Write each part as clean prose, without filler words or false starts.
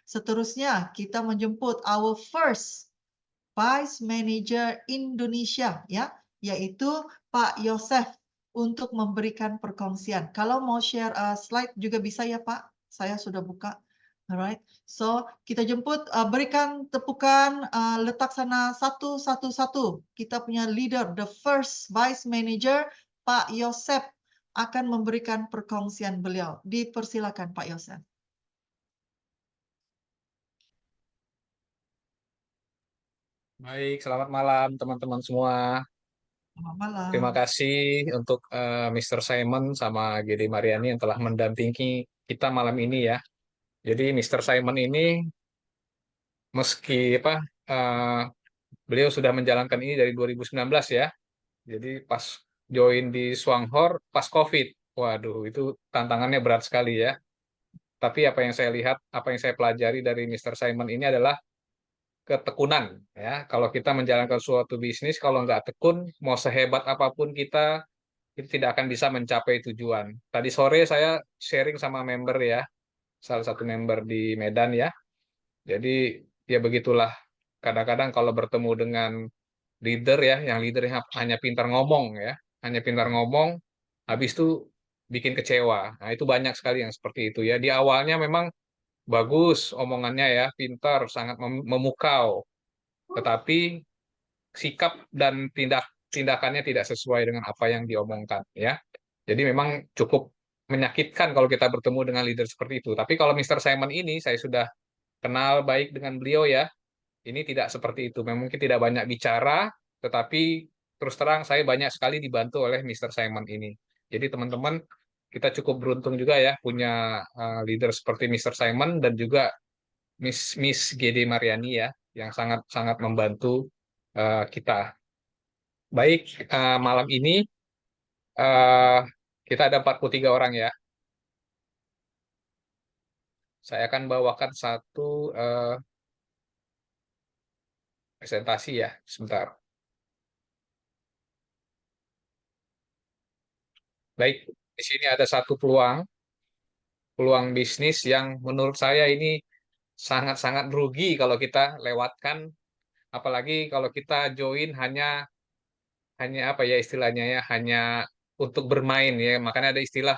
Seterusnya, kita menjemput our first Vice Manager Indonesia, ya, yaitu Pak Yosef untuk memberikan perkongsian. Kalau mau share slide juga bisa ya Pak, saya sudah buka. Alright, so kita jemput, berikan tepukan, letak sana satu, satu, satu. Kita punya leader, the first Vice Manager, Pak Yosef akan memberikan perkongsian beliau. Dipersilakan Pak Yosef. Baik, selamat malam teman-teman semua. Selamat malam. Terima kasih untuk Mr. Simon sama GD Mariani yang telah mendampingi kita malam ini ya. Jadi Mr. Simon ini meski eh, beliau sudah menjalankan ini dari 2019 ya. Jadi pas join di Swanghor pas COVID. Waduh, itu tantangannya berat sekali ya. Tapi apa yang saya lihat, apa yang saya pelajari dari Mr. Simon ini adalah ketekunan ya. Kalau kita menjalankan suatu bisnis, kalau nggak tekun, mau sehebat apapun kita itu tidak akan bisa mencapai tujuan. Tadi sore saya sharing sama member ya, salah satu member di Medan ya. Jadi ya begitulah. Kadang-kadang kalau bertemu dengan leader ya, yang leadernya hanya pintar ngomong ya, hanya pintar ngomong, habis itu bikin kecewa. Nah itu banyak sekali yang seperti itu ya. Di awalnya memang bagus omongannya ya, pintar, sangat memukau. Tetapi sikap dan tindakannya tidak sesuai dengan apa yang diomongkan ya. Jadi memang cukup menyakitkan kalau kita bertemu dengan leader seperti itu. Tapi kalau Mr. Simon ini saya sudah kenal baik dengan beliau ya. Ini tidak seperti itu. Memang mungkin tidak banyak bicara, tetapi terus terang saya banyak sekali dibantu oleh Mr. Simon ini. Jadi teman-teman kita cukup beruntung juga ya punya leader seperti Mr. Simon dan juga Miss GD Mariani ya yang sangat sangat membantu kita. Baik, malam ini eh, kita ada 43 orang ya. Saya akan bawakan satu presentasi ya, sebentar. Baik, di sini ada satu peluang bisnis yang menurut saya ini sangat-sangat rugi kalau kita lewatkan, apalagi kalau kita join hanya apa ya istilahnya ya, hanya untuk bermain ya. Makanya ada istilah,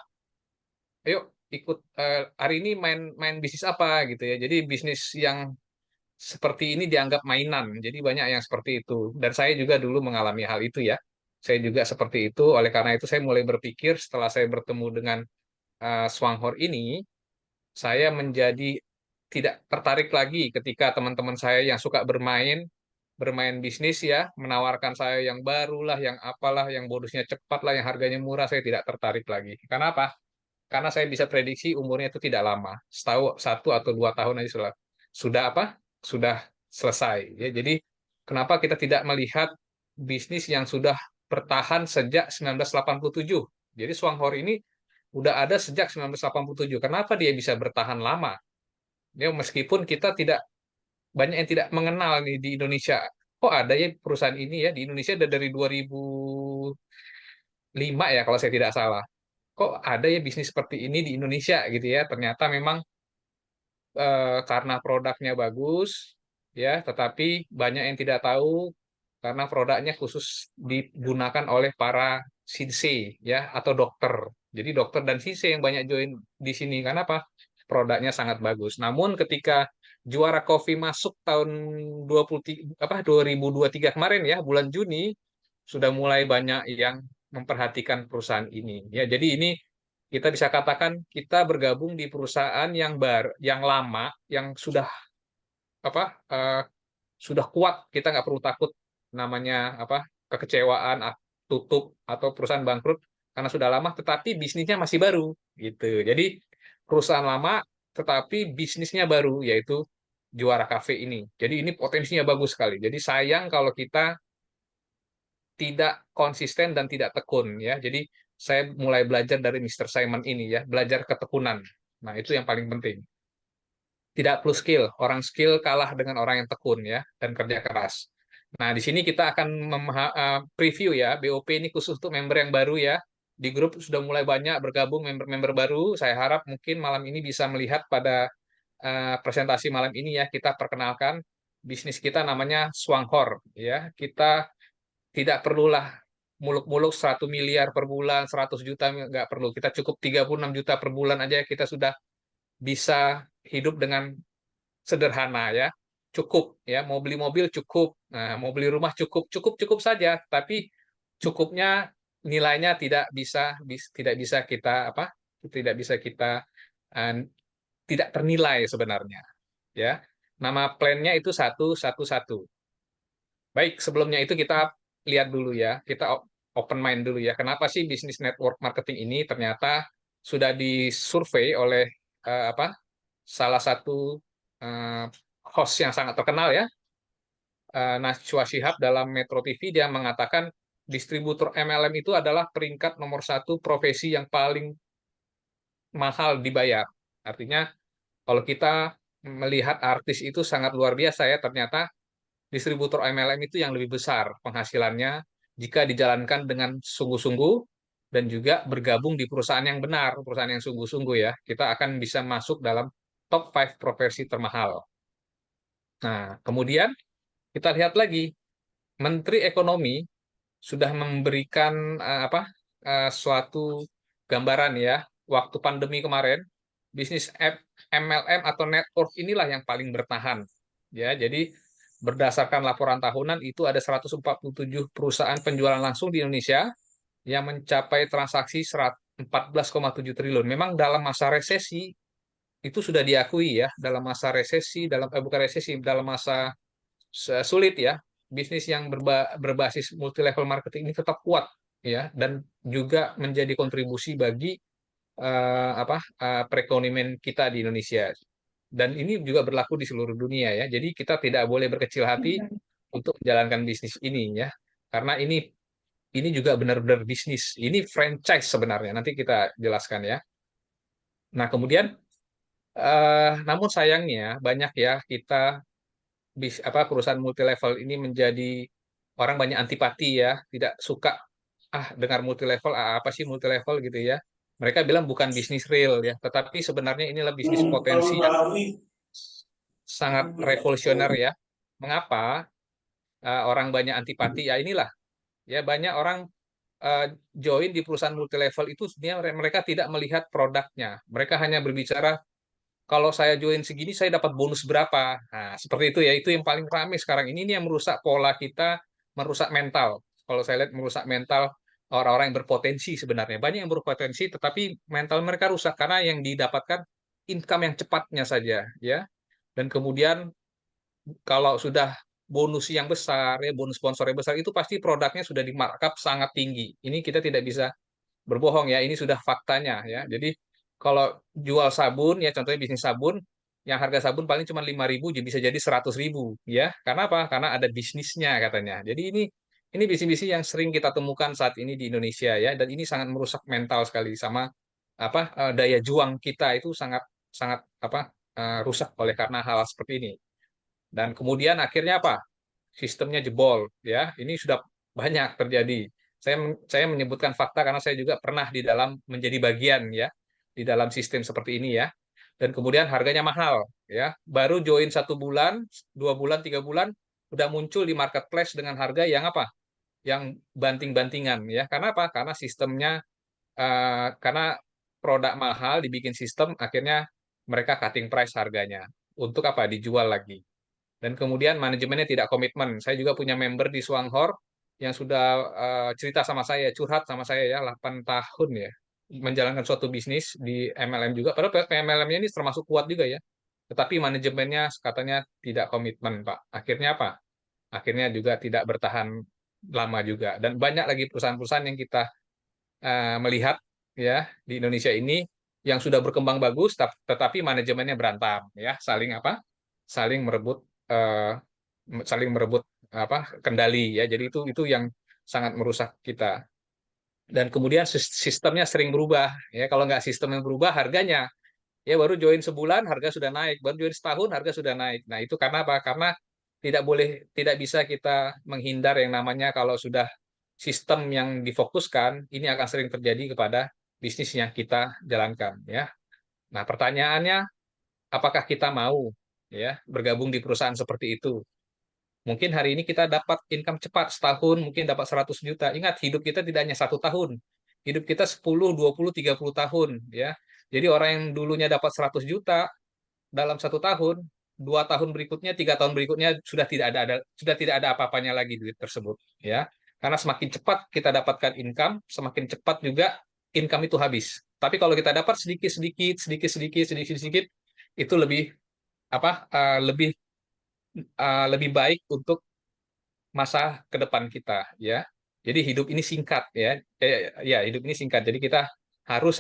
ayo ikut hari ini main main bisnis apa gitu ya. Jadi bisnis yang seperti ini dianggap mainan. Jadi banyak yang seperti itu. Dan saya juga dulu mengalami hal itu ya. Saya juga seperti itu. Oleh karena itu saya mulai berpikir setelah saya bertemu dengan Swanghor ini, saya menjadi tidak tertarik lagi ketika teman-teman saya yang suka bermain bisnis ya, menawarkan saya yang barulah, yang apalah, yang bonusnya cepat lah, yang harganya murah, saya tidak tertarik lagi. Karena apa? Karena saya bisa prediksi umurnya itu tidak lama, setahu 1 atau 2 tahun aja sudah apa? Sudah selesai. Ya, jadi kenapa kita tidak melihat bisnis yang sudah bertahan sejak 1987? Jadi Swanghor ini udah ada sejak 1987. Kenapa dia bisa bertahan lama? Ya, meskipun kita tidak banyak yang tidak mengenal nih di Indonesia. Kok ada ya perusahaan ini ya di Indonesia ada dari 2005 ya kalau saya tidak salah. Kok ada ya bisnis seperti ini di Indonesia gitu ya. Ternyata memang karena produknya bagus ya, tetapi banyak yang tidak tahu karena produknya khusus digunakan oleh para sinsei ya atau dokter. Jadi dokter dan sinsei yang banyak join di sini. Karena apa? Produknya sangat bagus. Namun ketika juara kopi masuk tahun 2023 kemarin ya, bulan Juni sudah mulai banyak yang memperhatikan perusahaan ini. Ya, jadi ini kita bisa katakan kita bergabung di perusahaan yang lama, yang sudah apa sudah kuat. Kita nggak perlu takut namanya apa kekecewaan, tutup atau perusahaan bangkrut karena sudah lama, tetapi bisnisnya masih baru gitu. Jadi perusahaan lama tetapi bisnisnya baru yaitu Juara Cafe ini. Jadi ini potensinya bagus sekali. Jadi sayang kalau kita tidak konsisten dan tidak tekun ya. Jadi saya mulai belajar dari Mr. Simon ini ya, belajar ketekunan. Nah, itu yang paling penting. Tidak perlu skill, orang skill kalah dengan orang yang tekun ya dan kerja keras. Nah, di sini kita akan preview ya, BOP ini khusus untuk member yang baru ya. Di grup sudah mulai banyak bergabung member-member baru. Saya harap mungkin malam ini bisa melihat pada presentasi malam ini ya, kita perkenalkan bisnis kita namanya Swanghor ya. Kita tidak perlulah muluk-muluk 1 miliar per bulan, 100 juta nggak perlu. Kita cukup 36 juta per bulan aja kita sudah bisa hidup dengan sederhana ya. Cukup ya, mau beli mobil cukup. Nah, mau beli rumah cukup, cukup saja, tapi cukupnya nilainya tidak bisa kita apa? Tidak bisa kita eh, tidak ternilai sebenarnya ya. Nama plannya itu 111. Baik, sebelumnya itu kita lihat dulu ya, kita open mind dulu ya. Kenapa sih bisnis network marketing ini ternyata sudah disurvei oleh apa? Salah satu eh, host yang sangat terkenal ya, Najwa Shihab dalam Metro TV dia mengatakan distributor MLM itu adalah peringkat nomor satu profesi yang paling mahal dibayar. Artinya kalau kita melihat artis itu sangat luar biasa ya, ternyata distributor MLM itu yang lebih besar penghasilannya jika dijalankan dengan sungguh-sungguh dan juga bergabung di perusahaan yang benar, perusahaan yang sungguh-sungguh ya. Kita akan bisa masuk dalam top 5 profesi termahal. Nah, kemudian kita lihat lagi, Menteri Ekonomi sudah memberikan suatu gambaran ya, waktu pandemi kemarin, bisnis MLM atau network inilah yang paling bertahan. Ya, jadi berdasarkan laporan tahunan itu ada 147 perusahaan penjualan langsung di Indonesia yang mencapai transaksi 14,7 triliun. Memang dalam masa resesi itu sudah diakui ya, dalam masa resesi, bukan resesi, dalam masa sulit ya, bisnis yang berbasis multi level marketing ini tetap kuat ya, dan juga menjadi kontribusi bagi perekonomian kita di Indonesia. Dan ini juga berlaku di seluruh dunia ya. Jadi kita tidak boleh berkecil hati untuk menjalankan bisnis ini ya. Karena ini juga benar-benar bisnis. Ini franchise sebenarnya. Nanti kita jelaskan ya. Nah, kemudian namun sayangnya banyak ya kita perusahaan multi level ini menjadi orang banyak antipati ya, tidak suka dengar multi level, apa sih multi level gitu ya. Mereka bilang bukan bisnis real ya, tetapi sebenarnya inilah bisnis potensi yang sangat revolusioner ya. Mengapa orang banyak antipati? Ya inilah ya, banyak orang join di perusahaan multi level itu sebenarnya mereka tidak melihat produknya. Mereka hanya berbicara kalau saya join segini saya dapat bonus berapa. Nah, seperti itu ya, itu yang paling ramai sekarang ini yang merusak pola kita, merusak mental. Kalau saya lihat merusak mental orang-orang yang berpotensi sebenarnya. Banyak yang berpotensi tetapi mental mereka rusak karena yang didapatkan income yang cepatnya saja ya. Dan kemudian kalau sudah bonus yang besar ya, bonus sponsor yang besar itu pasti produknya sudah di markup sangat tinggi. Ini kita tidak bisa berbohong ya, ini sudah faktanya ya. Jadi kalau jual sabun ya, contohnya bisnis sabun yang harga sabun paling cuma 5.000 bisa jadi 100.000 ya. Karena apa? Karena ada bisnisnya katanya. Jadi ini bisnis-bisnis yang sering kita temukan saat ini di Indonesia ya, dan ini sangat merusak mental sekali sama daya juang kita itu sangat sangat rusak oleh karena hal seperti ini. Dan kemudian akhirnya apa? Sistemnya jebol ya. Ini sudah banyak terjadi. Saya menyebutkan fakta karena saya juga pernah di dalam menjadi bagian ya di dalam sistem seperti ini ya. Dan kemudian harganya mahal ya. Baru join 1 bulan, 2 bulan, 3 bulan udah muncul di marketplace dengan harga yang apa? Yang banting-bantingan ya. Karena apa? Karena sistemnya karena produk mahal dibikin sistem akhirnya mereka cutting price harganya. Untuk apa? Dijual lagi. Dan kemudian manajemennya tidak komitmen. Saya juga punya member di Swanghor yang sudah cerita sama saya, curhat sama saya ya, 8 tahun ya, menjalankan suatu bisnis di MLM juga. Padahal MLM-nya ini termasuk kuat juga ya. Tetapi manajemennya katanya tidak komitmen, Pak. Akhirnya apa? Akhirnya juga tidak bertahan lama juga. Dan banyak lagi perusahaan-perusahaan yang kita melihat ya di Indonesia ini yang sudah berkembang bagus, tetapi manajemennya berantam ya, saling saling merebut eh, saling merebut kendali ya. Jadi itu yang sangat merusak kita. Dan kemudian sistemnya sering berubah ya. Kalau nggak sistem yang berubah, harganya ya baru join sebulan harga sudah naik, baru join setahun harga sudah naik. Nah, itu karena apa? Karena tidak bisa kita menghindar yang namanya kalau sudah sistem yang difokuskan, ini akan sering terjadi kepada bisnis yang kita jalankan ya. Nah, pertanyaannya apakah kita mau ya bergabung di perusahaan seperti itu? Mungkin hari ini kita dapat income cepat, setahun mungkin dapat 100 juta. Ingat, hidup kita tidak hanya 1 tahun. Hidup kita 10, 20, 30 tahun. Ya. Jadi orang yang dulunya dapat 100 juta dalam 1 tahun, 2 tahun berikutnya, 3 tahun berikutnya sudah tidak ada apa-apanya lagi duit tersebut. Ya. Karena semakin cepat kita dapatkan income, semakin cepat juga income itu habis. Tapi kalau kita dapat sedikit-sedikit, sedikit-sedikit, sedikit-sedikit, itu lebih lebih lebih baik untuk masa ke depan kita ya. Jadi hidup ini singkat ya. Ya, hidup ini singkat. Jadi kita harus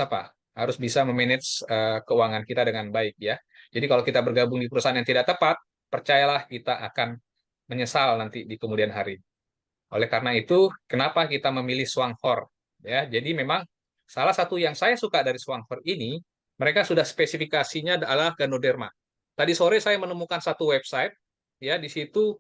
Harus bisa memanage keuangan kita dengan baik ya. Jadi kalau kita bergabung di perusahaan yang tidak tepat, percayalah kita akan menyesal nanti di kemudian hari. Oleh karena itu, kenapa kita memilih Swanghor? Ya, jadi memang salah satu yang saya suka dari Swanghor ini, mereka sudah spesifikasinya adalah Ganoderma. Tadi sore saya menemukan satu website, ya di situ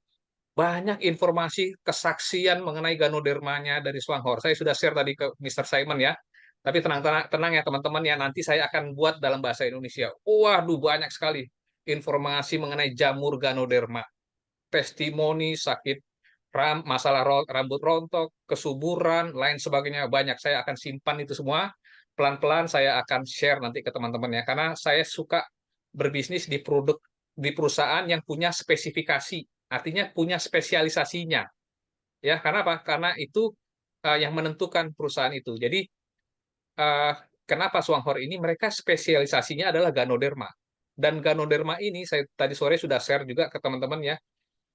banyak informasi kesaksian mengenai Ganodermanya dari Swanghor. Saya sudah share tadi ke Mr. Simon ya. Tapi tenang ya teman-teman ya, nanti saya akan buat dalam bahasa Indonesia. Waduh, banyak sekali informasi mengenai jamur Ganoderma. Testimoni sakit masalah rambut rontok, kesuburan, lain sebagainya banyak. Saya akan simpan itu semua. Pelan-pelan saya akan share nanti ke teman-teman ya. Karena saya suka berbisnis di di perusahaan yang punya spesifikasi, artinya punya spesialisasinya. Ya, karena apa? Karena itu yang menentukan perusahaan itu. Jadi eh, kenapa Swanghor ini mereka spesialisasinya adalah Ganoderma. Dan Ganoderma ini saya tadi sore sudah share juga ke teman-teman ya.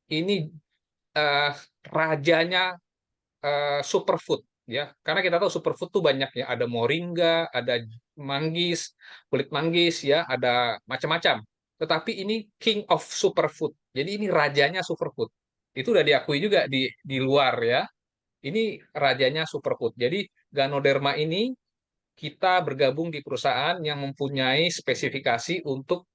Ini eh, rajanya superfood ya, karena kita tahu superfood tuh banyak ya, ada moringa, ada manggis, kulit manggis ya, ada macam-macam. Tetapi ini king of superfood, jadi ini rajanya superfood. Itu udah diakui juga di luar ya. Ini rajanya superfood. Jadi Ganoderma ini kita bergabung di perusahaan yang mempunyai spesifikasi untuk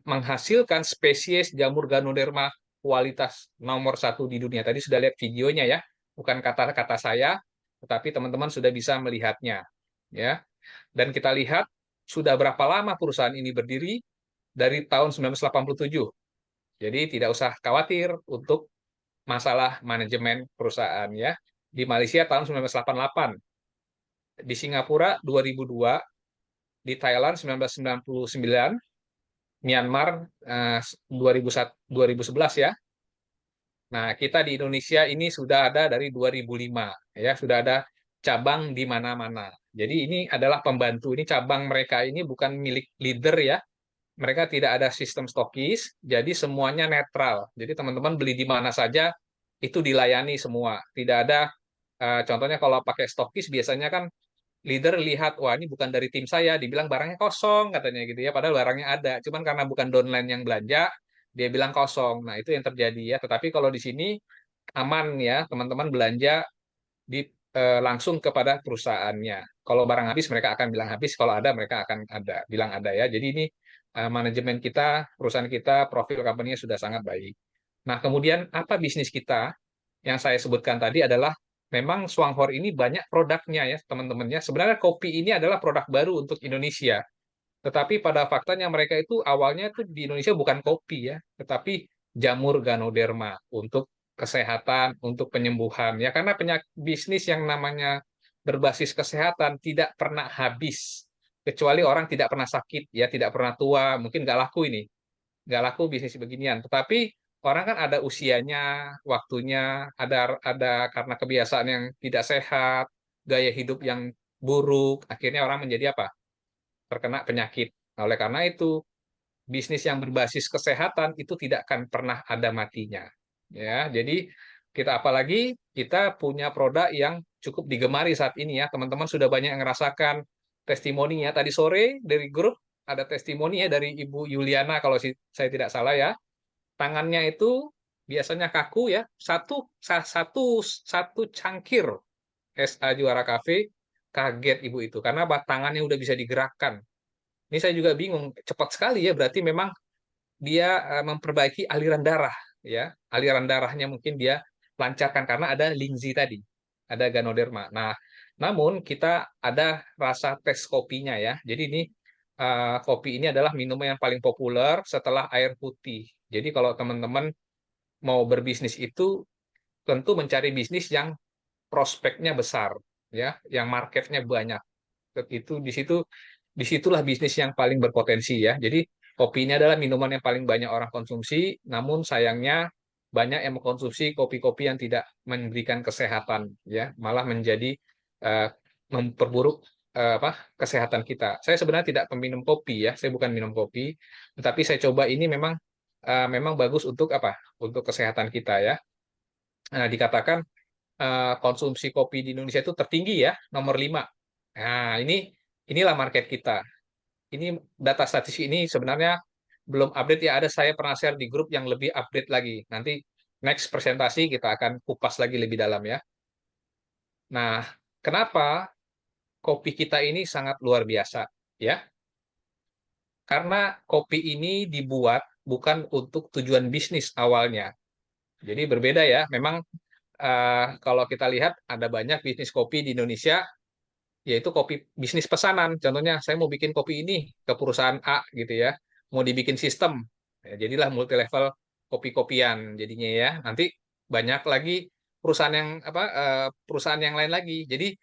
menghasilkan spesies jamur Ganoderma kualitas nomor 1 di dunia. Tadi sudah lihat videonya ya, bukan kata-kata saya, tetapi teman-teman sudah bisa melihatnya. Ya, dan kita lihat sudah berapa lama perusahaan ini berdiri, dari tahun 1987. Jadi tidak usah khawatir untuk masalah manajemen perusahaan ya. Di Malaysia tahun 1988, di Singapura 2002, di Thailand 1999, Myanmar 2011 ya. Nah, kita di Indonesia ini sudah ada dari 2005 ya, sudah ada cabang di mana-mana. Jadi ini adalah pembantu, ini cabang mereka ini bukan milik leader ya. Mereka tidak ada sistem stokis, jadi semuanya netral. Jadi teman-teman beli di mana saja itu dilayani semua. Tidak ada contohnya kalau pakai stokis biasanya kan leader lihat, wah ini bukan dari tim saya, dibilang barangnya kosong katanya gitu ya, padahal barangnya ada. Cuman karena bukan downline yang belanja, dia bilang kosong. Nah, itu yang terjadi ya. Tetapi kalau di sini aman ya, teman-teman belanja di langsung kepada perusahaannya. Kalau barang habis mereka akan bilang habis, kalau ada mereka akan bilang ada ya. Jadi ini manajemen kita, perusahaan kita, profil company-nya sudah sangat baik. Nah, kemudian apa bisnis kita? Yang saya sebutkan tadi adalah memang Swanghor ini banyak produknya ya teman-teman ya. Sebenarnya kopi ini adalah produk baru untuk Indonesia. Tetapi pada faktanya mereka itu awalnya itu di Indonesia bukan kopi ya, tetapi jamur Ganoderma untuk kesehatan, untuk penyembuhan ya. Karena bisnis yang namanya berbasis kesehatan tidak pernah habis. Kecuali orang tidak pernah sakit ya, tidak pernah tua, mungkin nggak laku ini nggak laku bisnis beginian. Tetapi orang kan ada usianya, waktunya, ada karena kebiasaan yang tidak sehat, gaya hidup yang buruk, akhirnya orang menjadi apa? Terkena penyakit. Nah, oleh karena itu, bisnis yang berbasis kesehatan itu tidak akan pernah ada matinya. Ya, jadi kita apalagi kita punya produk yang cukup digemari saat ini ya. Teman-teman sudah banyak yang merasakan testimoninya. Tadi sore dari grup ada testimoni ya dari Ibu Yuliana kalau saya tidak salah ya. Tangannya itu biasanya kaku ya. Satu cangkir SA Juara Cafe kaget Ibu itu karena tangannya udah bisa digerakkan. Ini saya juga bingung, cepat sekali ya berarti memang dia memperbaiki aliran darah ya. Aliran darahnya mungkin dia lancarkan karena ada Lingzi tadi, ada Ganoderma. Nah, namun kita ada rasa tes kopinya ya. Jadi ini kopi ini adalah minuman yang paling populer setelah air putih. Jadi kalau teman-teman mau berbisnis itu tentu mencari bisnis yang prospeknya besar, ya, yang marketnya banyak. Itu disitulah bisnis yang paling berpotensi ya. Jadi kopi ini adalah minuman yang paling banyak orang konsumsi, namun sayangnya banyak yang mengkonsumsi kopi-kopi yang tidak memberikan kesehatan, ya, malah menjadi eh, memperburuk kesehatan kita. Saya sebenarnya tidak peminum kopi ya, saya bukan minum kopi, tetapi saya coba ini memang bagus untuk apa? Untuk kesehatan kita ya. Nah, dikatakan konsumsi kopi di Indonesia itu tertinggi ya, nomor 5. Nah, inilah market kita. Ini data statistik ini sebenarnya belum update ya. Ada saya pernah share di grup yang lebih update lagi. Nanti next presentasi kita akan kupas lagi lebih dalam ya. Nah, kenapa kopi kita ini sangat luar biasa ya? Karena kopi ini dibuat bukan untuk tujuan bisnis awalnya. Jadi berbeda ya. Memang kalau kita lihat ada banyak bisnis kopi di Indonesia, yaitu kopi bisnis pesanan. Contohnya, saya mau bikin kopi ini ke perusahaan A gitu ya, mau dibikin sistem, ya, jadilah multi level kopi-kopian jadinya ya. Nanti banyak lagi perusahaan yang perusahaan yang lain lagi. Jadi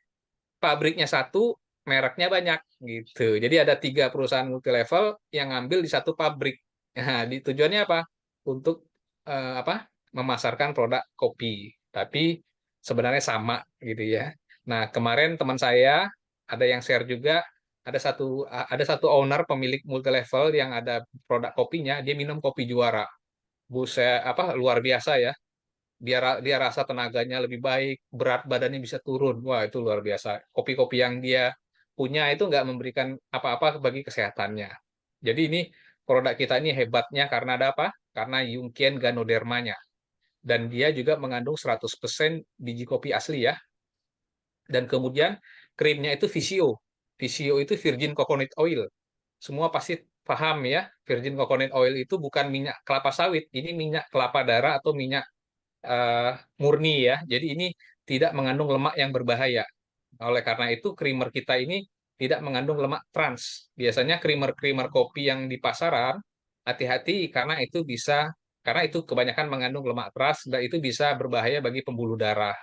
pabriknya satu, mereknya banyak gitu. Jadi ada 3 perusahaan multi level yang ngambil di satu pabrik. Nah, tujuannya apa? Untuk memasarkan produk kopi. Tapi sebenarnya sama gitu ya. Nah, kemarin teman saya ada yang share juga, ada satu owner pemilik multi level yang ada produk kopinya, dia minum kopi juara. Buset, luar biasa ya. Dia rasa tenaganya lebih baik, berat badannya bisa turun. Wah, itu luar biasa. Kopi-kopi yang dia punya itu nggak memberikan apa-apa bagi kesehatannya. Jadi ini produk kita ini hebatnya karena ada apa? Karena Yungkian Ganodermanya. Dan dia juga mengandung 100% biji kopi asli ya. Dan kemudian krimnya itu VCO. VCO itu virgin coconut oil. Semua pasti paham ya, virgin coconut oil itu bukan minyak kelapa sawit, ini minyak kelapa darah atau minyak murni ya. Jadi ini tidak mengandung lemak yang berbahaya. Oleh karena itu, creamer kita ini tidak mengandung lemak trans. Biasanya creamer-creamer kopi yang di pasaran, hati-hati karena itu kebanyakan mengandung lemak trans dan itu bisa berbahaya bagi pembuluh darah.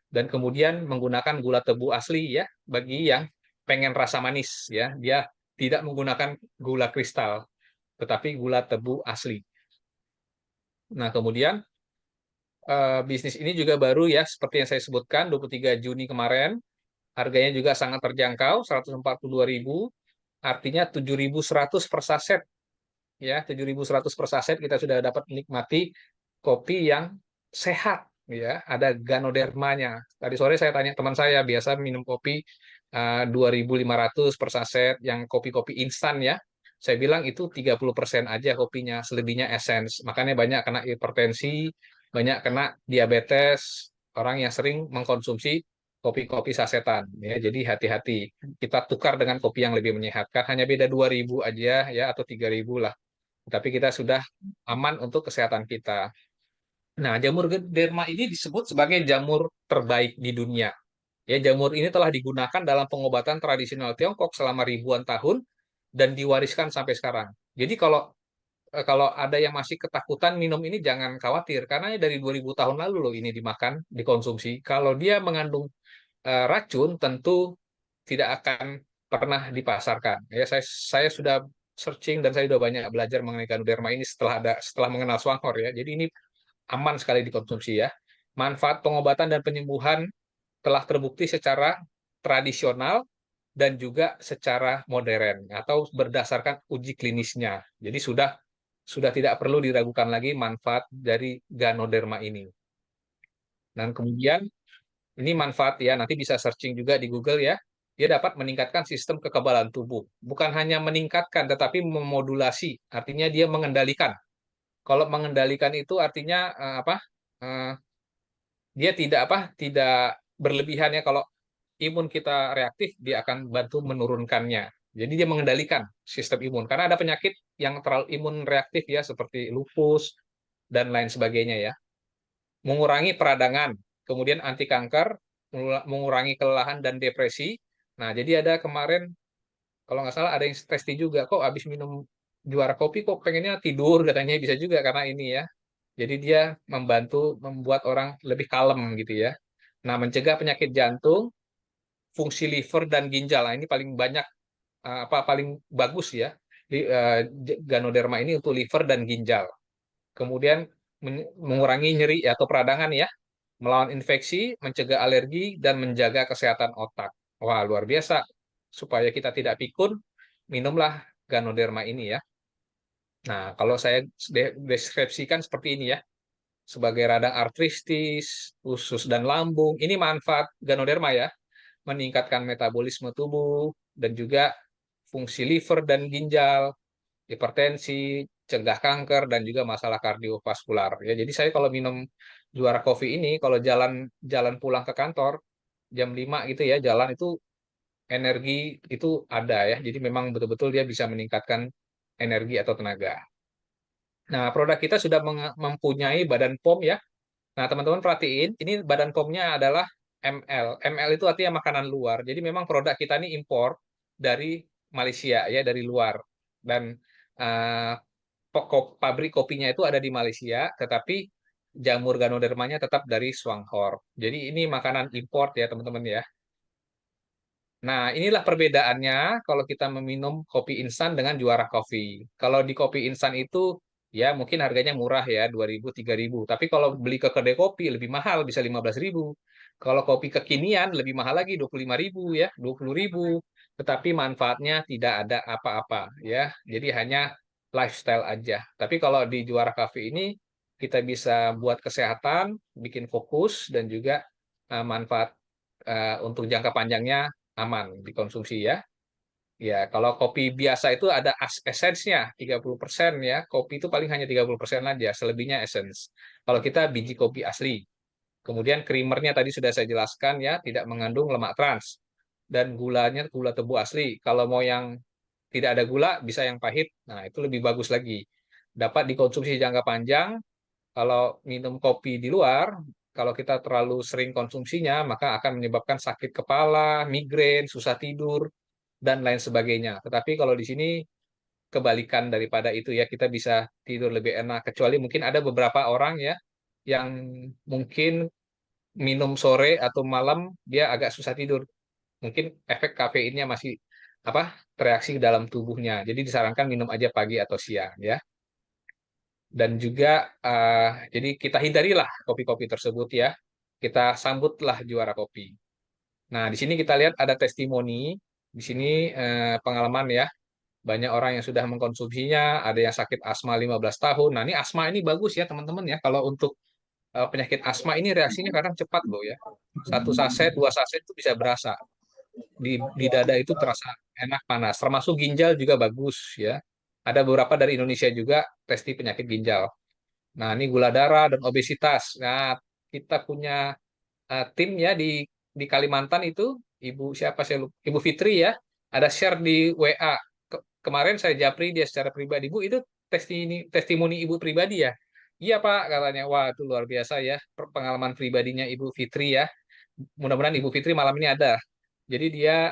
Dan kemudian menggunakan gula tebu asli ya, bagi yang pengen rasa manis ya. Dia tidak menggunakan gula kristal, tetapi gula tebu asli. Nah, kemudian bisnis ini juga baru ya, seperti yang saya sebutkan, 23 Juni kemarin. Harganya juga sangat terjangkau, 142.000, artinya 7.100 per saset. Ya, 7.100 per saset kita sudah dapat menikmati kopi yang sehat. Ya, ada Ganodermanya. Tadi sore saya tanya teman saya, biasa minum kopi 2.500 per saset, yang kopi-kopi instan ya. Saya bilang itu 30% aja kopinya, selebihnya essence. Makanya banyak kena hipertensi, banyak kena diabetes, orang yang sering mengkonsumsi kopi-kopi sasetan. Ya, jadi hati-hati. Kita tukar dengan kopi yang lebih menyehatkan, hanya beda 2.000 aja ya, atau 3.000 lah. Tapi kita sudah aman untuk kesehatan kita. Nah, jamur derma ini disebut sebagai jamur terbaik di dunia. Ya, jamur ini telah digunakan dalam pengobatan tradisional Tiongkok selama ribuan tahun dan diwariskan sampai sekarang. Jadi kalau ada yang masih ketakutan minum ini, jangan khawatir karena dari 2000 tahun lalu loh ini dimakan, dikonsumsi. Kalau dia mengandung racun, tentu tidak akan pernah dipasarkan. Ya, saya sudah searching dan saya sudah banyak belajar mengenai Ganoderma ini setelah mengenal Swanghor ya. Jadi ini aman sekali dikonsumsi ya. Manfaat pengobatan dan penyembuhan telah terbukti secara tradisional dan juga secara modern atau berdasarkan uji klinisnya. Jadi sudah tidak perlu diragukan lagi manfaat dari Ganoderma ini. Dan kemudian ini manfaat ya, nanti bisa searching juga di Google ya. Dia dapat meningkatkan sistem kekebalan tubuh. Bukan hanya meningkatkan, tetapi memodulasi. Artinya dia mengendalikan. Kalau mengendalikan itu artinya Eh, dia tidak berlebihan ya. Kalau imun kita reaktif, dia akan bantu menurunkannya. Jadi dia mengendalikan sistem imun. Karena ada penyakit yang terlalu imun reaktif ya, seperti lupus dan lain sebagainya ya. Mengurangi peradangan, kemudian anti kanker, mengurangi kelelahan dan depresi. Nah, jadi ada kemarin Kalau nggak salah ada yang testi juga, kok habis minum juara kopi kok pengennya tidur katanya, bisa juga karena ini ya. Jadi dia membantu membuat orang lebih kalem gitu ya. Nah, mencegah penyakit jantung, fungsi liver dan ginjal. Nah, ini paling banyak paling bagus ya. Ganoderma ini untuk liver dan ginjal. Kemudian mengurangi nyeri atau peradangan ya, melawan infeksi, mencegah alergi dan menjaga kesehatan otak. Wah, luar biasa. Supaya kita tidak pikun, minumlah Ganoderma ini ya. Nah, kalau saya deskripsikan seperti ini ya, sebagai radang artritis, usus dan lambung. Ini manfaat Ganoderma ya, meningkatkan metabolisme tubuh dan juga fungsi liver dan ginjal, hipertensi, cegah kanker dan juga masalah kardiovaskular. Ya, jadi saya kalau minum juara kopi ini, kalau jalan jalan pulang ke kantor jam 5 gitu ya, jalan itu energi itu ada ya. Jadi memang betul-betul dia bisa meningkatkan energi atau tenaga. Nah, produk kita sudah mempunyai badan POM ya. Nah, teman-teman perhatiin, ini badan POM-nya adalah ml. Ml itu artinya makanan luar. Jadi memang produk kita ini impor dari Malaysia ya, dari luar. Dan eh, pabrik kopinya itu ada di Malaysia, tetapi jamur Ganodermanya tetap dari Swanghor. Jadi ini makanan import ya, teman-teman ya. Nah, inilah perbedaannya kalau kita meminum kopi instan dengan juara kopi. Kalau di kopi instan itu ya mungkin harganya murah ya, 2.000, 3.000. Tapi kalau beli ke kedai kopi lebih mahal, bisa 15.000. Kalau kopi kekinian lebih mahal lagi, 25.000 ya, 20.000. Tetapi manfaatnya tidak ada apa-apa ya. Jadi hanya lifestyle aja. Tapi kalau di juara kopi ini kita bisa buat kesehatan, bikin fokus dan juga manfaat untuk jangka panjangnya aman dikonsumsi ya. Ya, kalau kopi biasa itu ada esensnya 30% ya. Kopi itu paling hanya 30% aja, selebihnya essence. Kalau kita biji kopi asli. Kemudian creamernya tadi sudah saya jelaskan ya, tidak mengandung lemak trans dan gulanya gula tebu asli. Kalau mau yang tidak ada gula, bisa yang pahit. Nah, itu lebih bagus lagi. Dapat dikonsumsi jangka panjang. Kalau minum kopi di luar, kalau kita terlalu sering konsumsinya, maka akan menyebabkan sakit kepala, migrain, susah tidur, dan lain sebagainya. Tetapi kalau di sini kebalikan daripada itu ya, kita bisa tidur lebih enak. Kecuali mungkin ada beberapa orang ya, yang mungkin minum sore atau malam, dia agak susah tidur. Mungkin efek kafeinnya masih tereaksi dalam tubuhnya. Jadi disarankan minum aja pagi atau siang ya. Dan juga jadi kita hindarilah kopi-kopi tersebut ya. Kita sambutlah juara kopi. Nah, di sini kita lihat ada testimoni. Di sini pengalaman ya. Banyak orang yang sudah mengkonsumsinya, ada yang sakit asma 15 tahun. Nah, ini asma ini bagus ya, teman-teman ya. Kalau untuk penyakit asma ini reaksinya kadang cepat loh ya. Satu saset, dua saset itu bisa berasa. Di dada itu terasa enak panas. Termasuk ginjal juga bagus ya. Ada beberapa dari Indonesia juga testi penyakit ginjal. Nah, ini gula darah dan obesitas. Nah, kita punya tim ya di Kalimantan itu, Ibu siapa saya lupa, Ibu Fitri ya, ada share di WA. Kemarin saya japri dia secara pribadi, Bu, itu testimoni Ibu pribadi ya. Iya Pak, katanya. Wah, itu luar biasa ya, pengalaman pribadinya Ibu Fitri ya. Mudah-mudahan Ibu Fitri malam ini ada. Jadi dia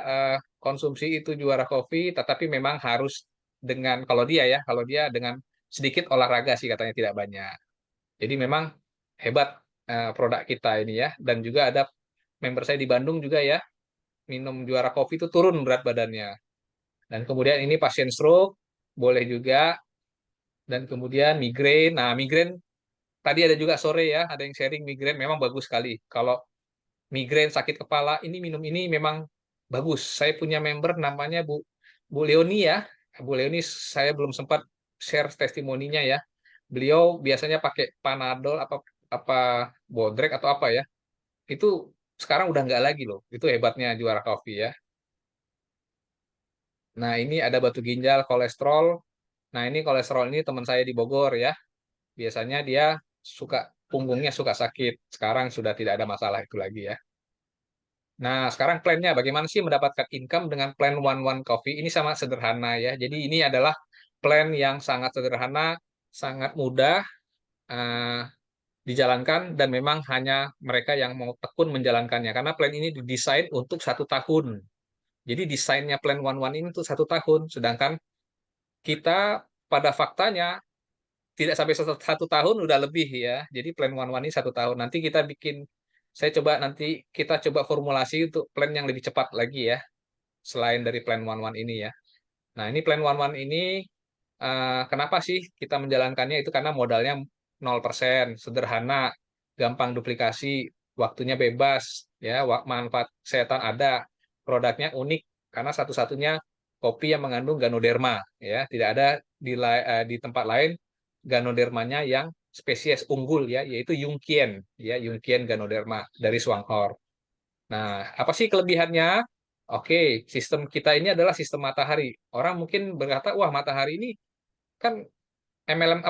konsumsi itu juara kopi, tetapi memang harus kalau dia dengan sedikit olahraga sih katanya tidak banyak. Jadi memang hebat produk kita ini ya. Dan juga ada member saya di Bandung juga ya, minum juara kopi itu turun berat badannya. Dan kemudian ini pasien stroke, boleh juga. Dan kemudian migrain. Nah, migrain tadi ada juga sore ya, ada yang sharing migrain memang bagus sekali. Kalau migrain sakit kepala, ini minum ini memang bagus. Saya punya member namanya Bu Leoni ya. Bu Leoni saya belum sempat share testimoninya ya. Beliau biasanya pakai Panadol apa apa Bodrek atau apa ya. Itu sekarang udah nggak lagi loh. Itu hebatnya juara kopi ya. Nah, ini ada batu ginjal, kolesterol. Nah, ini kolesterol ini teman saya di Bogor ya. Biasanya dia suka punggungnya suka sakit. Sekarang sudah tidak ada masalah itu lagi ya. Nah, sekarang plannya bagaimana sih mendapatkan income dengan plan One One Coffee? Ini sama sederhana ya. Jadi ini adalah plan yang sangat sederhana, sangat mudah eh, dijalankan dan memang hanya mereka yang mau tekun menjalankannya. Karena plan ini didesain untuk 1 tahun. Jadi desainnya Plan 11 ini tuh 1 tahun, sedangkan kita pada faktanya tidak sampai 1 tahun udah lebih ya. Jadi Plan 11 ini 1 tahun. Nanti kita bikin, nanti kita coba formulasi untuk plan yang lebih cepat lagi ya, selain dari Plan 11 ini ya. Nah, ini Plan 11 ini kenapa sih kita menjalankannya itu karena modalnya 0%, sederhana, gampang duplikasi, waktunya bebas, ya, manfaat kesehatan ada, produknya unik karena satu-satunya kopi yang mengandung Ganoderma, ya, tidak ada di tempat lain Ganodermanya yang spesies unggul ya, yaitu Yungkien, ya, Yungkien Ganoderma dari Swanghor. Nah, apa sih kelebihannya? Oke, sistem kita ini adalah sistem matahari. Orang mungkin berkata, wah matahari ini kan MLM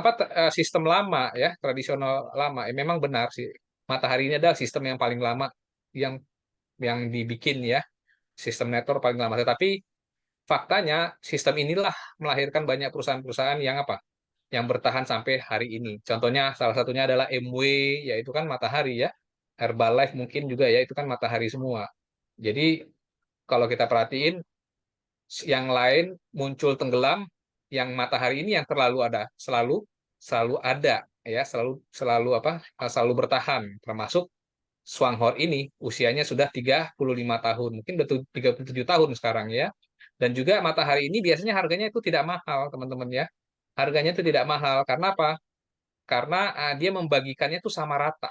sistem lama ya, tradisional lama. Memang benar sih. Matahari ini adalah sistem yang paling lama yang dibikin ya, sistem network paling lama. Tetapi faktanya sistem inilah melahirkan banyak perusahaan-perusahaan yang yang bertahan sampai hari ini. Contohnya salah satunya adalah MW, yaitu kan matahari ya. Herbalife mungkin juga ya, itu kan matahari semua. Jadi kalau kita perhatiin yang lain muncul tenggelam, yang matahari ini yang selalu selalu ada ya, selalu selalu selalu bertahan, termasuk Swanghor ini usianya sudah 35 tahun, mungkin udah 37 tahun sekarang ya. Dan juga matahari ini biasanya harganya itu tidak mahal, teman-teman ya. Harganya itu tidak mahal karena apa? Karena dia membagikannya itu sama rata,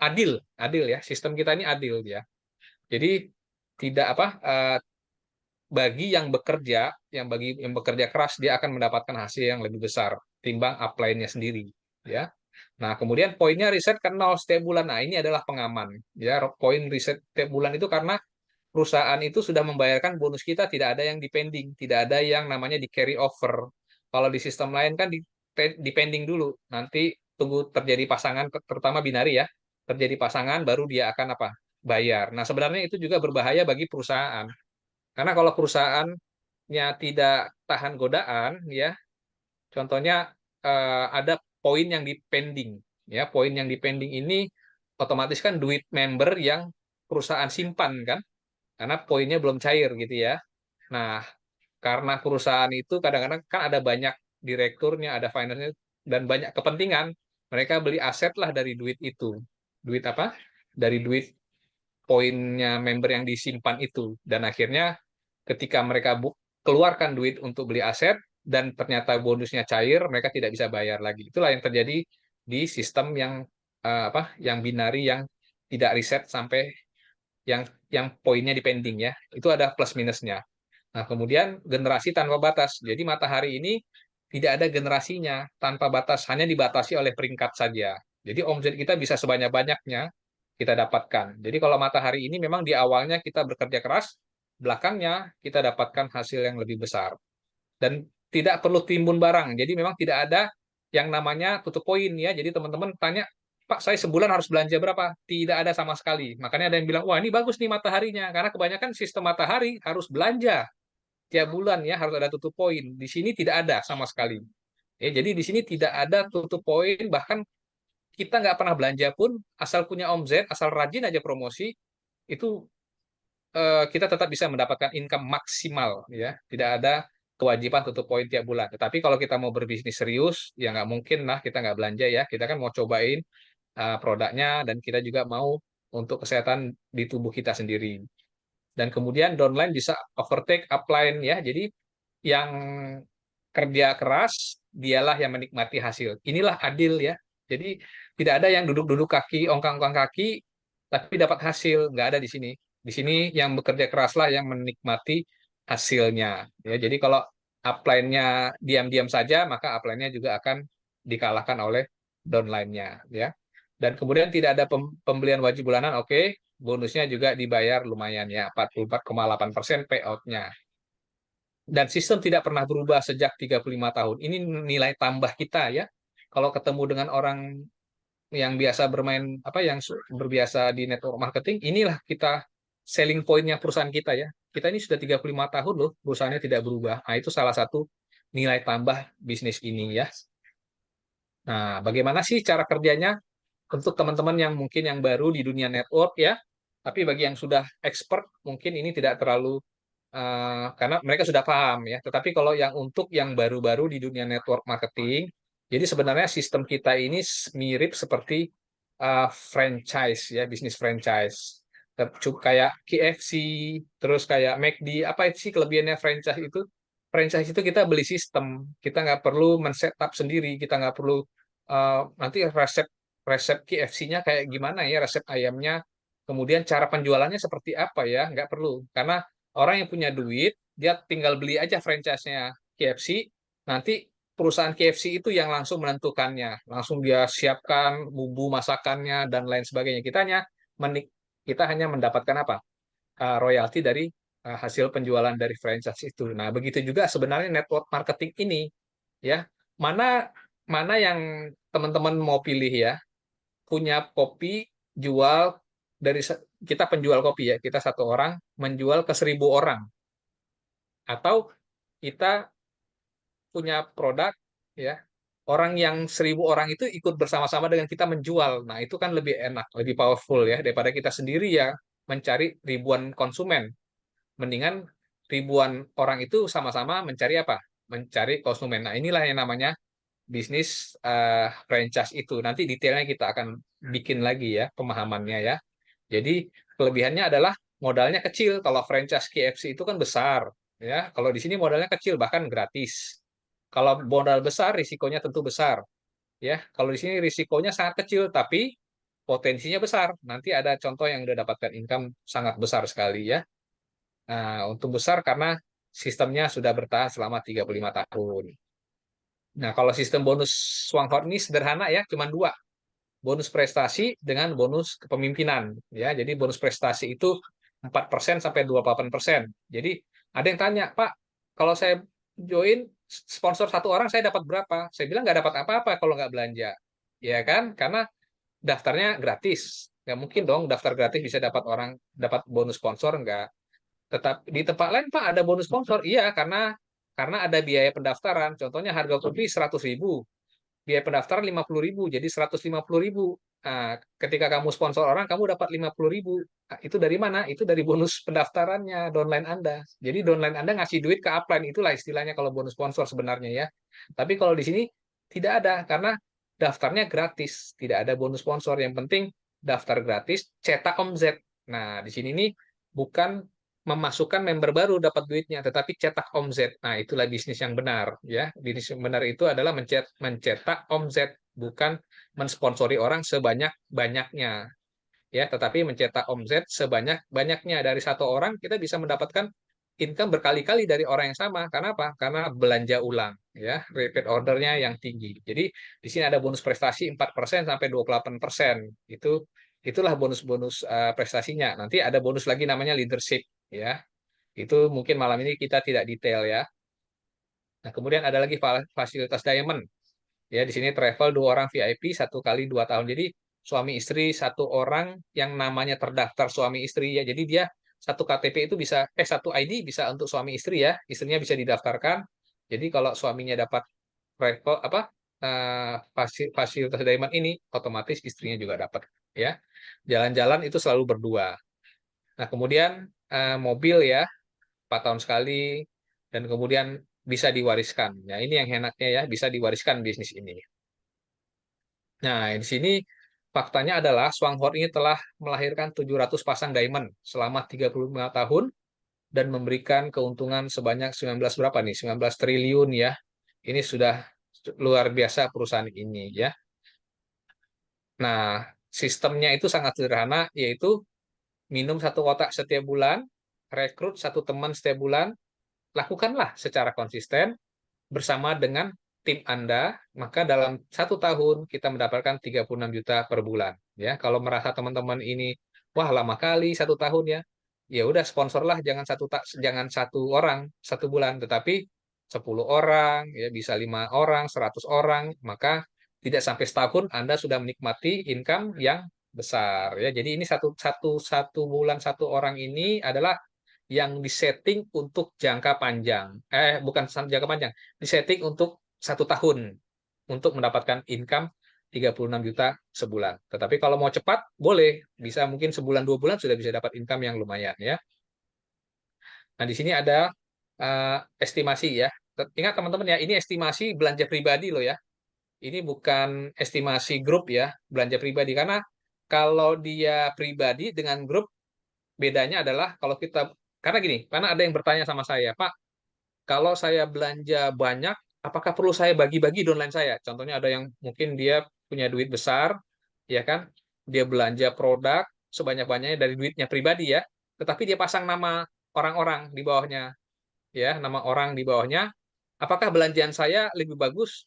adil, adil ya. Sistem kita ini adil ya. Jadi tidak bagi yang bekerja keras dia akan mendapatkan hasil yang lebih besar timbang upline-nya sendiri ya. Nah, kemudian poinnya riset ke 0 setiap bulan. Nah, ini adalah pengaman ya. Poin riset setiap bulan itu karena perusahaan itu sudah membayarkan bonus kita, tidak ada yang dipending, tidak ada yang namanya di carry over. Kalau di sistem lain kan dipending dulu. Nanti tunggu terjadi pasangan, terutama binari ya. Terjadi pasangan baru dia akan bayar. Nah, sebenarnya itu juga berbahaya bagi perusahaan. Karena kalau perusahaannya tidak tahan godaan, ya, contohnya ada poin yang dipending, ya, poin yang dipending ini otomatis kan duit member yang perusahaan simpan kan, karena poinnya belum cair gitu ya. Nah, karena perusahaan itu kadang-kadang kan ada banyak direkturnya, ada finance dan banyak kepentingan, mereka beli aset lah dari duit itu. Duit apa? Dari duit poinnya member yang disimpan itu. Dan akhirnya ketika mereka keluarkan duit untuk beli aset dan ternyata bonusnya cair, mereka tidak bisa bayar lagi. Itulah yang terjadi di sistem yang binari yang tidak riset sampai yang poinnya dipending ya. Itu ada plus minusnya. Nah, kemudian generasi tanpa batas. Jadi matahari ini tidak ada generasinya tanpa batas, hanya dibatasi oleh peringkat saja. Jadi omset kita bisa sebanyak-banyaknya kita dapatkan. Jadi kalau matahari ini memang di awalnya kita bekerja keras, belakangnya kita dapatkan hasil yang lebih besar. Dan tidak perlu timbun barang. Jadi memang tidak ada yang namanya tutup poin ya. Jadi teman-teman tanya, Pak, saya sebulan harus belanja berapa? Tidak ada sama sekali. Makanya ada yang bilang, wah ini bagus nih mataharinya. Karena kebanyakan sistem matahari harus belanja tiap bulan ya, harus ada tutup poin. Di sini tidak ada sama sekali. Ya, jadi di sini tidak ada tutup poin, bahkan kita nggak pernah belanja pun, asal punya omzet, asal rajin aja promosi, itu kita tetap bisa mendapatkan income maksimal ya. Tidak ada kewajiban tutup poin tiap bulan. Tetapi kalau kita mau berbisnis serius, ya nggak mungkin lah kita nggak belanja ya. Kita kan mau cobain produknya dan kita juga mau untuk kesehatan di tubuh kita sendiri. Dan kemudian downline bisa overtake upline ya. Jadi yang kerja keras dialah yang menikmati hasil. Inilah adil ya. Jadi tidak ada yang duduk-duduk kaki, ongkang-ongkang kaki, tapi dapat hasil. Nggak ada di sini. Di sini yang bekerja keraslah yang menikmati hasilnya. Ya, jadi kalau upline-nya diam-diam saja, maka upline-nya juga akan dikalahkan oleh downline-nya. Ya. Dan kemudian tidak ada pembelian wajib bulanan, oke. Bonusnya juga dibayar lumayan ya, 44,8% payout-nya. Dan sistem tidak pernah berubah sejak 35 tahun. Ini nilai tambah kita ya. Kalau ketemu dengan orang yang biasa bermain yang berbiasa di network marketing, inilah kita selling point-nya perusahaan kita ya. Kita ini sudah 35 tahun loh, perusahaannya tidak berubah. Nah, itu salah satu nilai tambah bisnis ini ya. Nah, bagaimana sih cara kerjanya? Untuk teman-teman yang mungkin yang baru di dunia network ya, Tapi bagi yang sudah expert mungkin ini tidak terlalu karena mereka sudah paham ya. Tetapi kalau yang untuk yang baru-baru di dunia network marketing, jadi sebenarnya sistem kita ini mirip seperti franchise ya, bisnis franchise. Kayak KFC, terus kayak McD, apa sih kelebihannya franchise itu? Franchise itu kita beli sistem, kita nggak perlu men-setup sendiri, kita nggak perlu nanti resep resep KFC-nya kayak gimana ya, resep ayamnya, kemudian cara penjualannya seperti apa ya, nggak perlu. Karena orang yang punya duit, dia tinggal beli aja franchise-nya KFC, nanti perusahaan KFC itu yang langsung menentukannya, langsung dia siapkan bumbu masakannya dan lain sebagainya. Kita hanya mendapatkan apa? Royalti dari hasil penjualan dari franchise itu. Nah, begitu juga sebenarnya network marketing ini, ya. Mana mana yang teman-teman mau pilih ya? Punya kopi, jual kita penjual kopi ya, kita satu orang menjual ke 1.000 orang, atau kita punya produk ya, orang yang 1.000 orang itu ikut bersama-sama dengan kita menjual. Nah, itu kan lebih enak, lebih powerful ya, daripada kita sendiri ya mencari ribuan konsumen. Mendingan ribuan orang itu sama-sama mencari apa? Mencari konsumen. Nah, inilah yang namanya bisnis franchise itu. Nanti detailnya kita akan bikin lagi ya pemahamannya ya. Jadi kelebihannya adalah modalnya kecil. Kalau franchise KFC itu kan besar ya. Kalau di sini modalnya kecil bahkan gratis. Kalau modal besar risikonya tentu besar ya. Kalau di sini risikonya sangat kecil tapi potensinya besar. Nanti ada contoh yang udah dapatkan income sangat besar sekali ya. Nah, untung besar karena sistemnya sudah bertahan selama 35 tahun. Nah, kalau sistem bonus Swanghorn ini sederhana ya, cuma dua. Bonus prestasi dengan bonus kepemimpinan. Ya, jadi bonus prestasi itu 4% sampai 28%. Jadi ada yang tanya, Pak, kalau saya join sponsor satu orang, saya dapat berapa? Saya bilang nggak dapat apa-apa kalau nggak belanja. Ya kan? Karena daftarnya gratis. Nggak mungkin dong daftar gratis bisa dapat bonus sponsor, nggak. Tetap di tempat lain Pak ada bonus sponsor. Iya, karena ada biaya pendaftaran. Contohnya harga kopi 100.000, biaya pendaftaran 50.000, jadi 150.000. Nah, ketika kamu sponsor orang, kamu dapat 50.000. Nah, itu dari mana? Itu dari bonus pendaftarannya downline Anda. Jadi downline Anda ngasih duit ke upline, itulah istilahnya kalau bonus sponsor sebenarnya ya. Tapi kalau di sini tidak ada, karena daftarnya gratis, tidak ada bonus sponsor. Yang penting daftar gratis, cetak omzet. Nah, di sini nih bukan memasukkan member baru dapat duitnya, tetapi cetak omzet. Nah, itulah bisnis yang benar, ya. Bisnis yang benar itu adalah mencetak omzet, bukan mensponsori orang sebanyak-banyaknya, ya. Tetapi mencetak omzet sebanyak-banyaknya. Dari satu orang kita bisa mendapatkan income berkali-kali dari orang yang sama. Karena apa? Karena belanja ulang, ya. Repeat ordernya yang tinggi. Jadi di sini ada bonus prestasi 4% sampai 28%. Itulah bonus-bonus prestasinya. Nanti ada bonus lagi namanya leadership, ya. Itu mungkin malam ini kita tidak detail ya. Nah, kemudian ada lagi fasilitas diamond. Ya, di sini travel 2 orang VIP 1 kali 2 tahun. Jadi suami istri satu orang yang namanya terdaftar suami istri ya. Jadi dia satu KTP itu bisa satu ID bisa untuk suami istri ya. Istrinya bisa didaftarkan. Jadi kalau suaminya dapat travel apa fasilitas diamond ini, otomatis istrinya juga dapat ya. Jalan-jalan itu selalu berdua. Nah, kemudian mobil ya 4 tahun sekali, dan kemudian bisa diwariskan. Nah, ini yang enaknya ya, bisa diwariskan bisnis ini. Nah, di sini faktanya adalah Swanghorn ini telah melahirkan 700 pasang diamond selama 35 tahun dan memberikan keuntungan sebanyak 19 berapa nih? 19 triliun ya. Ini sudah luar biasa perusahaan ini ya. Nah, sistemnya itu sangat sederhana, yaitu minum 1 kotak setiap bulan, rekrut 1 teman setiap bulan, lakukanlah secara konsisten bersama dengan tim Anda, maka dalam 1 tahun kita mendapatkan 36 juta per bulan. Ya, kalau merasa teman-teman ini, wah lama kali 1 tahun ya, ya udah sponsorlah jangan 1 orang 1 bulan, tetapi 10 orang, ya bisa 5 orang, 100 orang, maka tidak sampai setahun Anda sudah menikmati income yang besar ya. Jadi ini satu bulan 1 orang ini adalah yang disetting untuk jangka panjang. Bukan jangka panjang, disetting untuk 1 tahun untuk mendapatkan income 36 juta sebulan. Tetapi kalau mau cepat, boleh. Bisa mungkin sebulan 2 bulan sudah bisa dapat income yang lumayan ya. Nah, di sini ada estimasi ya. Ingat teman-teman ya, ini estimasi belanja pribadi loh ya. Ini bukan estimasi grup ya, belanja pribadi. Karena kalau dia pribadi dengan grup, bedanya adalah kalau kita, karena gini, karena ada yang bertanya sama saya, Pak, kalau saya belanja banyak, apakah perlu saya bagi-bagi downline saya? Contohnya ada yang mungkin dia punya duit besar, ya kan? Dia belanja produk sebanyak-banyaknya dari duitnya pribadi ya, tetapi dia pasang nama orang-orang di bawahnya, ya, nama orang di bawahnya. Apakah belanjaan saya lebih bagus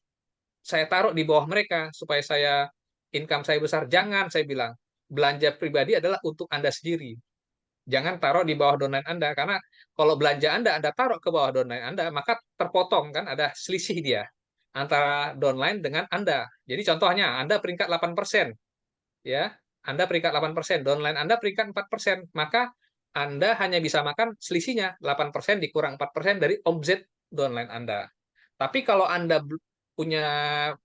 saya taruh di bawah mereka supaya income saya besar? Jangan, saya bilang. Belanja pribadi adalah untuk Anda sendiri. Jangan taruh di bawah downline Anda, karena kalau belanja Anda taruh ke bawah downline Anda, maka terpotong kan, ada selisih dia antara downline dengan Anda. Jadi contohnya Anda peringkat 8%, ya. Anda peringkat 8%, downline Anda peringkat 4%, maka Anda hanya bisa makan selisihnya 8% dikurang 4% dari omzet downline Anda. Tapi kalau Anda punya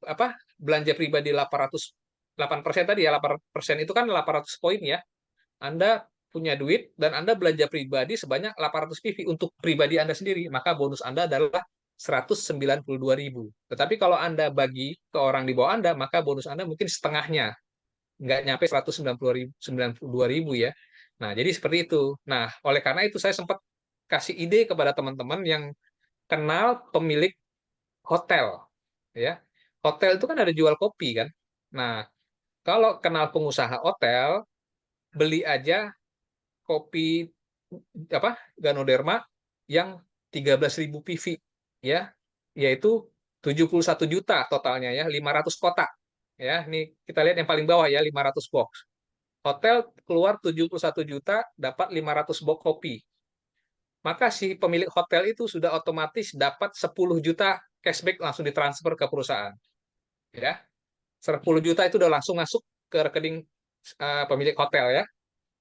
apa? Belanja pribadi 8% tadi ya, 8% itu kan 800 poin ya. Anda punya duit dan Anda belanja pribadi sebanyak 800 PV untuk pribadi Anda sendiri, maka bonus Anda adalah 192.000. Tetapi kalau Anda bagi ke orang di bawah Anda, maka bonus Anda mungkin setengahnya, nggak nyampe 192.000 ya. Nah, jadi seperti itu. Nah, oleh karena itu saya sempat kasih ide kepada teman-teman yang kenal pemilik hotel, ya. Hotel itu kan ada jual kopi kan. Nah, kalau kenal pengusaha hotel, beli aja kopi apa Ganoderma yang 13.000 PV ya, yaitu 71 juta totalnya ya, 500 kotak. Ya, ini kita lihat yang paling bawah ya, 500 box. Hotel keluar 71 juta dapat 500 box kopi. Maka si pemilik hotel itu sudah otomatis dapat 10 juta cashback langsung ditransfer ke perusahaan. Ya. 10 juta itu udah langsung masuk ke rekening pemilik hotel ya.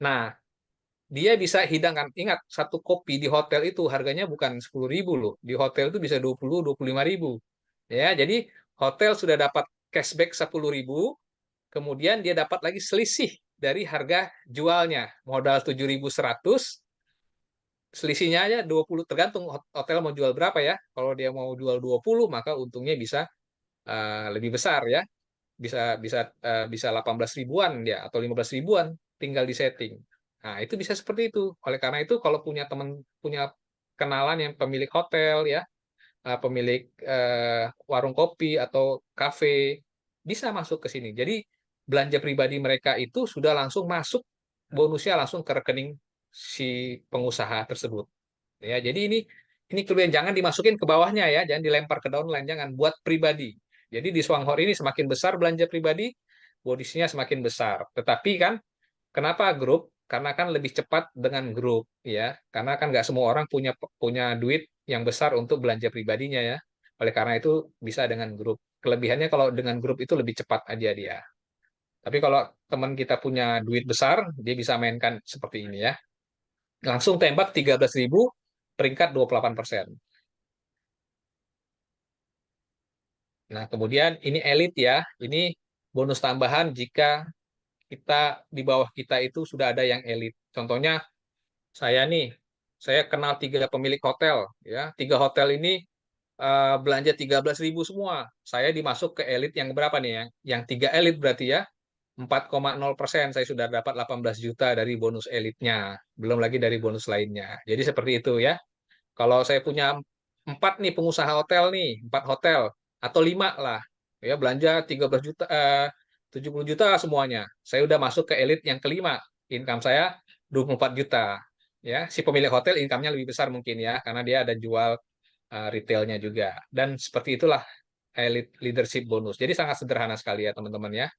Nah, dia bisa hidangkan. Ingat, satu kopi di hotel itu harganya bukan 10.000 loh. Di hotel itu bisa 20-25.000. Ya, jadi hotel sudah dapat cashback 10.000, kemudian dia dapat lagi selisih dari harga jualnya. Modal 7.100, selisihnya aja 20, tergantung hotel mau jual berapa ya. Kalau dia mau jual 20, maka untungnya bisa lebih besar ya. Bisa 18 ribuan ya, atau 15 ribuan, tinggal di setting. Nah, itu bisa seperti itu. Oleh karena itu kalau punya teman, punya kenalan yang pemilik hotel ya, pemilik warung kopi atau kafe, bisa masuk ke sini. Jadi belanja pribadi mereka itu sudah langsung masuk, bonusnya langsung ke rekening si pengusaha tersebut. Ya, jadi ini kemudian jangan dimasukin ke bawahnya ya, jangan dilempar ke downline, jangan, buat pribadi. Jadi di Swanghor ini semakin besar belanja pribadi, bonusnya semakin besar. Tetapi kan kenapa grup? Karena kan lebih cepat dengan grup ya. Karena kan nggak semua orang punya punya duit yang besar untuk belanja pribadinya ya. Oleh karena itu bisa dengan grup. Kelebihannya kalau dengan grup itu lebih cepat aja dia. Tapi kalau teman kita punya duit besar, dia bisa mainkan seperti ini ya. Langsung tembak 13.000, peringkat 28%. Nah, kemudian ini elit ya. Ini bonus tambahan jika kita di bawah kita itu sudah ada yang elit. Contohnya saya nih, saya kenal 3 pemilik hotel ya. 3 hotel ini belanja 13.000 semua. Saya dimasuk ke elit yang berapa nih ya? Yang 3 elit berarti ya. 4,0% saya sudah dapat 18 juta dari bonus elitnya. Belum lagi dari bonus lainnya. Jadi seperti itu ya. Kalau saya punya 4 nih pengusaha hotel nih, 4 hotel atau 5 lah, ya belanja 13 juta, 70 juta semuanya. Saya udah masuk ke elit yang kelima, income saya 24 juta. Ya, si pemilik hotel income-nya lebih besar mungkin ya, karena dia ada jual retailnya juga. Dan seperti itulah elite leadership bonus. Jadi sangat sederhana sekali ya teman-teman ya.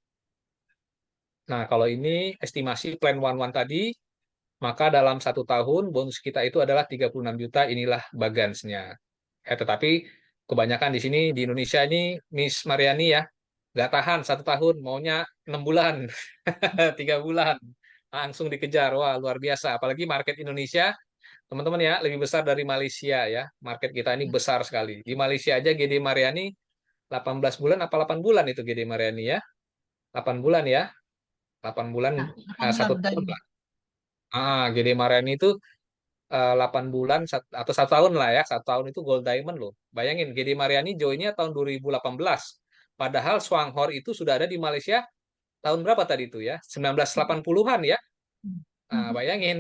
Nah, kalau ini estimasi plan one one tadi, maka dalam 1 tahun bonus kita itu adalah 36 juta, inilah bagansnya. Tetapi kebanyakan di sini di Indonesia ini, Miss Mariani ya, nggak tahan 1 tahun, maunya 6 bulan, 3 bulan, langsung dikejar. Wah, luar biasa. Apalagi market Indonesia, teman-teman ya, lebih besar dari Malaysia ya. Market kita ini besar sekali. Di Malaysia aja GD Mariani 18 bulan apa 8 bulan itu GD Mariani ya. 8 bulan ya. 8 bulan, Nah, 8 bulan 1 tahun diamond. lah. Gede Mariani itu 8 bulan atau 1 tahun lah ya. 1 tahun itu Gold Diamond loh. Bayangin, Gede Mariani joinnya tahun 2018. Padahal Swanghor itu sudah ada di Malaysia tahun berapa tadi itu ya? 1980-an ya. Mhm. Bayangin.